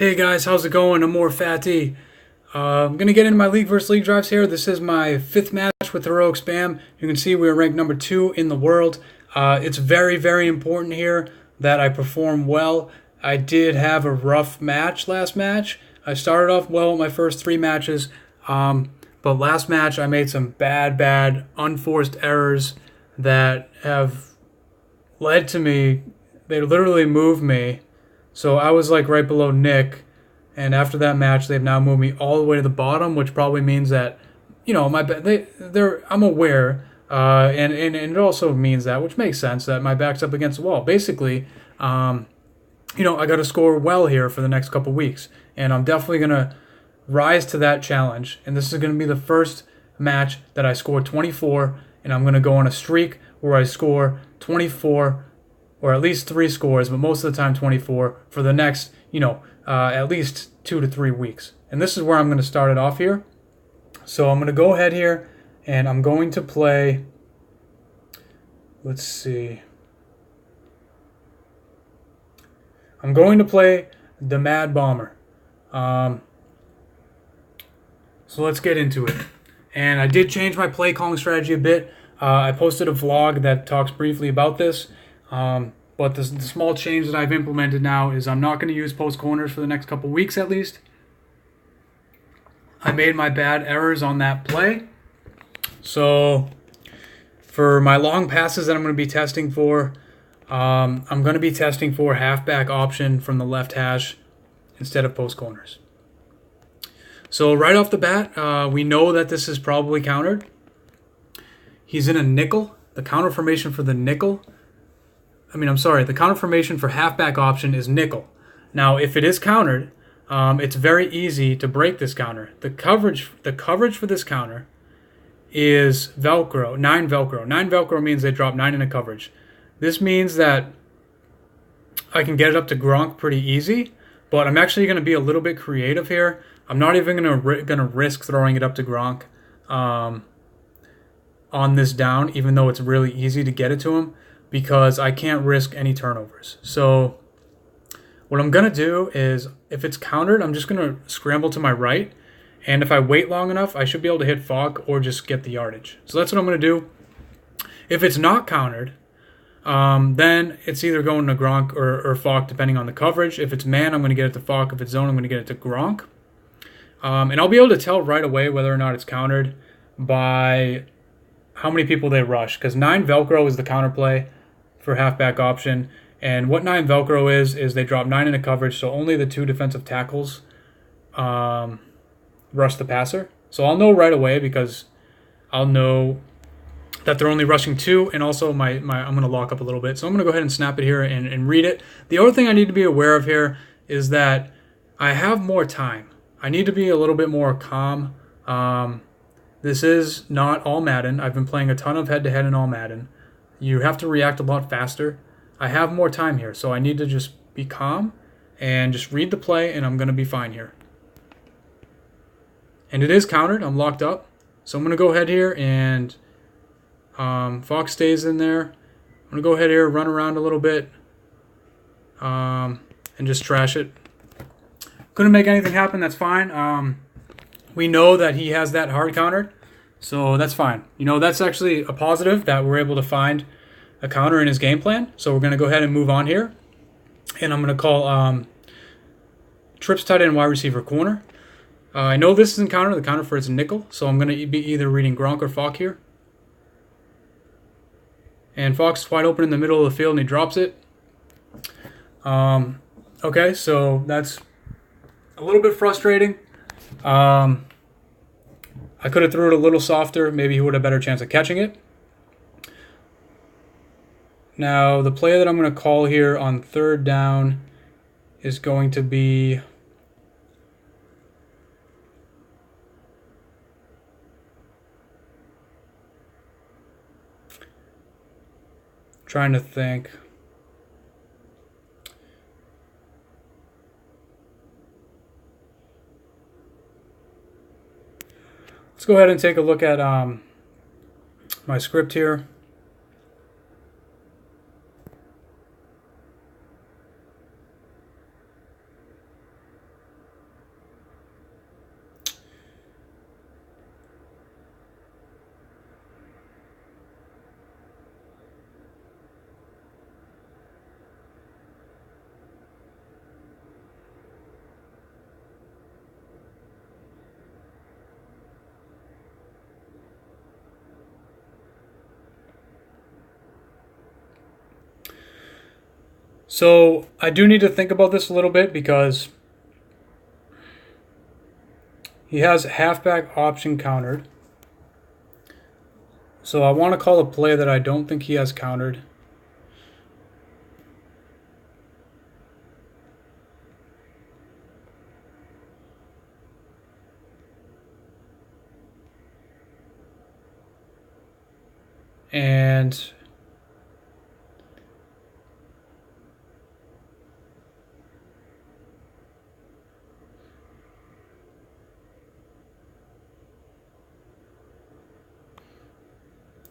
Hey guys, how's it going? I'm more fatty. I'm gonna get into my league versus league drives here. This is my fifth match with heroic spam. You can see we're ranked number 2 in the world. It's very, very important here that I perform well. I did have a rough match last match. I started off well with my first 3 matches, but last match I made some bad, unforced errors that have led to me. They literally moved me. So I was like right below Nick, and after that match, they've now moved me all the way to the bottom, which probably means that, I'm aware, and it also means that, which makes sense, that my back's up against the wall. Basically, I got to score well here for the next couple weeks, and I'm definitely gonna rise to that challenge. And this is gonna be the first match that I score 24, and I'm gonna go on a streak where I score 24 or at least 3 scores, but most of the time 24 for the next, at least 2 to 3 weeks. And this is where I'm going to start it off here. So I'm going to go ahead here, and I'm going to play, let's see. I'm going to play the Mad Bomber. So let's get into it. And I did change my play calling strategy a bit. I posted a vlog that talks briefly about this. But the small change that I've implemented now is I'm not going to use post corners for the next couple weeks at least. I made my bad errors on that play. So for my long passes that I'm going to be testing for, I'm going to be testing for halfback option from the left hash instead of post corners. So right off the bat, we know that this is probably countered. He's in a nickel. The counter formation for the nickel. The counter formation for halfback option is nickel. Now, if it is countered, it's very easy to break this counter. The coverage for this counter is Velcro, 9 Velcro. 9 Velcro means they drop 9 in a coverage. This means that I can get it up to Gronk pretty easy, but I'm actually going to be a little bit creative here. I'm not even going to risk throwing it up to Gronk on this down, even though it's really easy to get it to him, because I can't risk any turnovers. So what I'm going to do is, if it's countered, I'm just going to scramble to my right. And if I wait long enough, I should be able to hit Falk or just get the yardage. So that's what I'm going to do. If it's not countered, then it's either going to Gronk or Falk, depending on the coverage. If it's man, I'm going to get it to Falk. If it's zone, I'm going to get it to Gronk. And I'll be able to tell right away whether or not it's countered by how many people they rush, because 9 Velcro is the counter play for halfback option. And what 9 Velcro is they drop 9 in a coverage, so only the 2 defensive tackles rush the passer. So I'll know right away, because I'll know that they're only rushing 2, and also I'm going to lock up a little bit. So I'm going to go ahead and snap it here and read it. The other thing I need to be aware of here is that I have more time. I need to be a little bit more calm. This is not all Madden. I've been playing a ton of head-to-head in all Madden. You have to react a lot faster. I have more time here, so I need to just be calm and just read the play, and I'm going to be fine here. And it is countered. I'm locked up. So I'm going to go ahead here, and Fox stays in there. I'm going to go ahead here, run around a little bit, and just trash it. Couldn't make anything happen. That's fine. We know that he has that hard countered, so that's fine. That's actually a positive that we're able to find a counter in his game plan. So we're going to go ahead and move on here. And I'm going to call trips tight end wide receiver corner. I know this isn't counter. The counter for it's nickel. So I'm going to be either reading Gronk or Falk here. And Falk's wide open in the middle of the field, and he drops it. Okay, so that's a little bit frustrating. I could have threw it a little softer. Maybe he would have a better chance of catching it. Now, the play that I'm going to call here on 3rd down is going to be trying to think. Let's go ahead and take a look at my script here. So I do need to think about this a little bit because he has halfback option countered. So I want to call a play that I don't think he has countered. And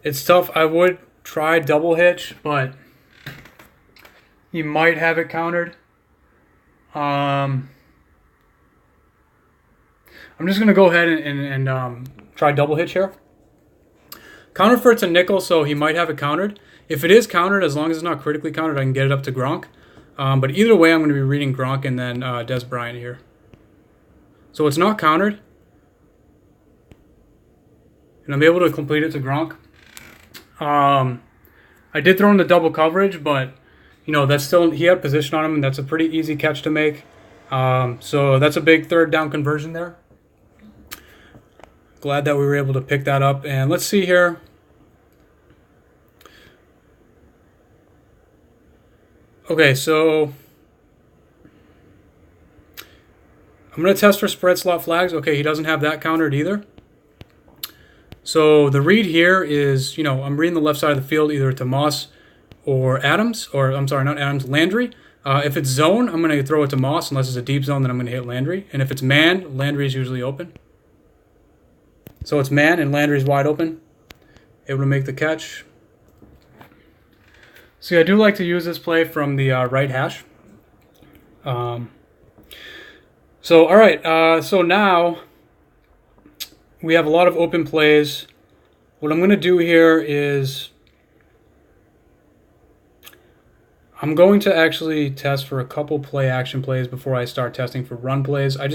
it's tough. I would try double hitch, but he might have it countered. I'm just going to go ahead and try double hitch here. Counter for it's a nickel, so he might have it countered. If it is countered, as long as it's not critically countered, I can get it up to Gronk. But either way, I'm going to be reading Gronk and then Des Bryant here. So it's not countered. And I'm able to complete it to Gronk. I did throw in the double coverage, but that's still, he had position on him, and that's a pretty easy catch to make. So that's a big third down conversion there. Glad that we were able to pick that up. And let's see here. Okay, so I'm going to test for spread slot flags. Okay, he doesn't have that countered either. So the read here is, I'm reading the left side of the field either to Moss or Adams, or I'm sorry, not Adams, Landry. If it's zone, I'm going to throw it to Moss. Unless it's a deep zone, then I'm going to hit Landry. And if it's man, Landry is usually open. So it's man, and Landry's wide open. Able to make the catch. See, I do like to use this play from the right hash. So, all right. So now we have a lot of open plays. What I'm going to do here is I'm going to actually test for a couple play action plays before I start testing for run plays. I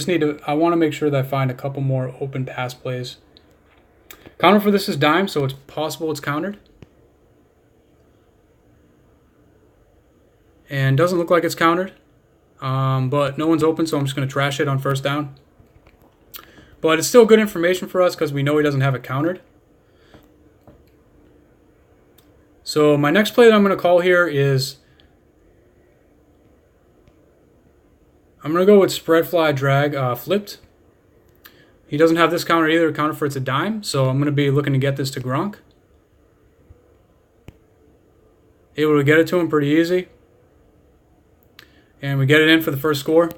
want to make sure that I find a couple more open pass plays. Counter for this is dime, so it's possible it's countered. And doesn't look like it's countered. But no one's open, so I'm just going to trash it on first down. But it's still good information for us because we know he doesn't have it countered. So my next play that I'm going to call here is I'm going to go with spread fly drag flipped. He doesn't have this counter either. Counter for it's a dime, so I'm going to be looking to get this to Gronk. Able to get it to him pretty easy. And we get it in for the first score.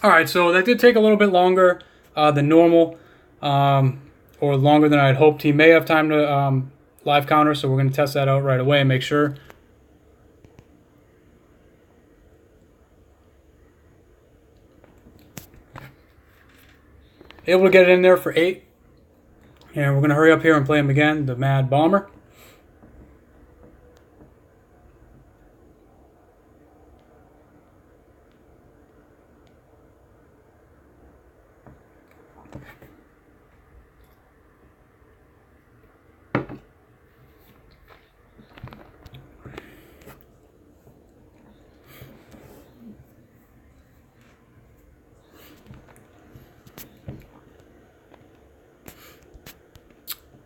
All right, so that did take a little bit longer than normal, or longer than I had hoped. He may have time to live counter, so we're going to test that out right away and make sure. Able to get it in there for 8. And we're going to hurry up here and play him again, the Mad Bomber.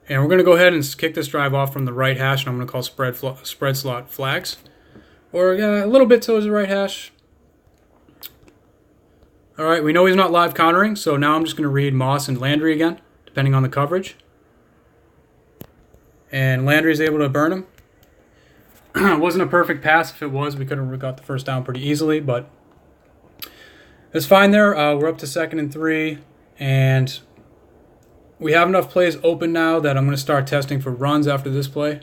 And we're going to go ahead and kick this drive off from the right hash, and I'm going to call spread slot flags. Or a little bit to his right hash. All right, we know he's not live countering, so now I'm just going to read Moss and Landry again, depending on the coverage. And Landry's able to burn him. It wasn't a perfect pass. If it was, we could have got the first down pretty easily, but it's fine there. We're up to 2nd and 3, and we have enough plays open now that I'm going to start testing for runs after this play.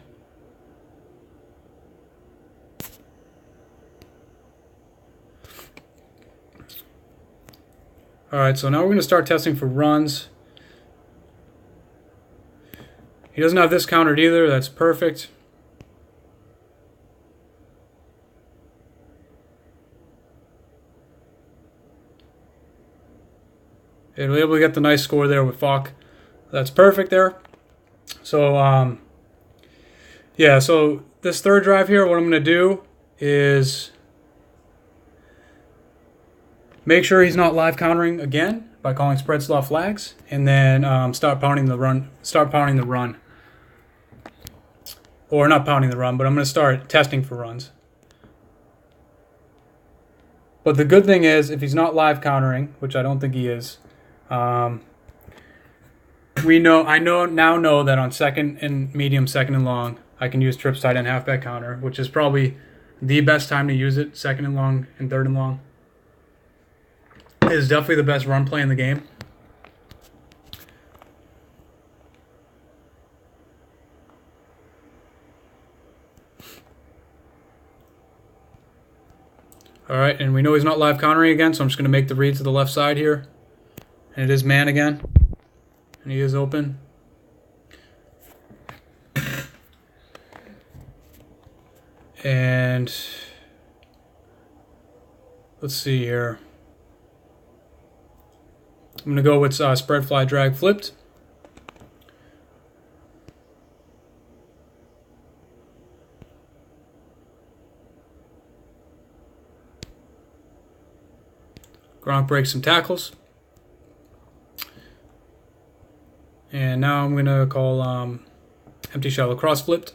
All right, so now we're going to start testing for runs. He doesn't have this countered either. That's perfect. And we're able to get the nice score there with Falk. That's perfect there. So, yeah, so this third drive here, what I'm going to do is Make sure he's not live countering again by calling spread slot flags, and then start pounding the run. Start pounding the run, or not pounding the run, but I'm going to start testing for runs. But the good thing is, if he's not live countering, which I don't think he is, I now know that on second and medium, second and long, I can use trips tight end halfback counter, which is probably the best time to use it. Second and long and third and long. It is definitely the best run play in the game. All right, and we know he's not live countering again, so I'm just going to make the read to the left side here. And it is man again. And he is open. And let's see here. I'm going to go with spread fly drag flipped. Gronk breaks some tackles. And now I'm going to call empty shell across flipped.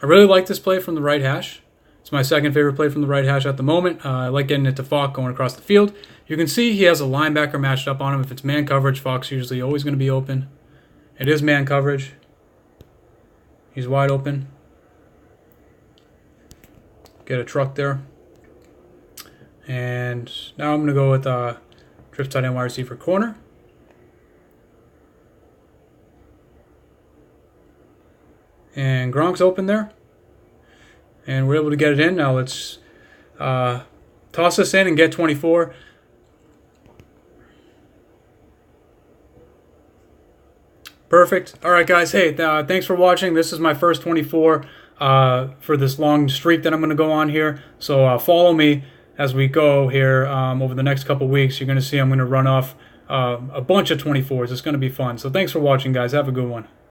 I really like this play from the right hash. It's my second favorite play from the right hash at the moment. I like getting it to Falk going across the field. You can see he has a linebacker matched up on him. If it's man coverage, Falk's usually always going to be open. It is man coverage. He's wide open. Get a truck there. And now I'm going to go with trips tight end wide receiver corner. And Gronk's open there. And we're able to get it in. Now let's toss this in and get 24. Perfect. All right, guys. Hey, thanks for watching. This is my first 24 for this long streak that I'm going to go on here. So follow me as we go here over the next couple weeks. You're going to see I'm going to run off a bunch of 24s. It's going to be fun. So thanks for watching, guys. Have a good one.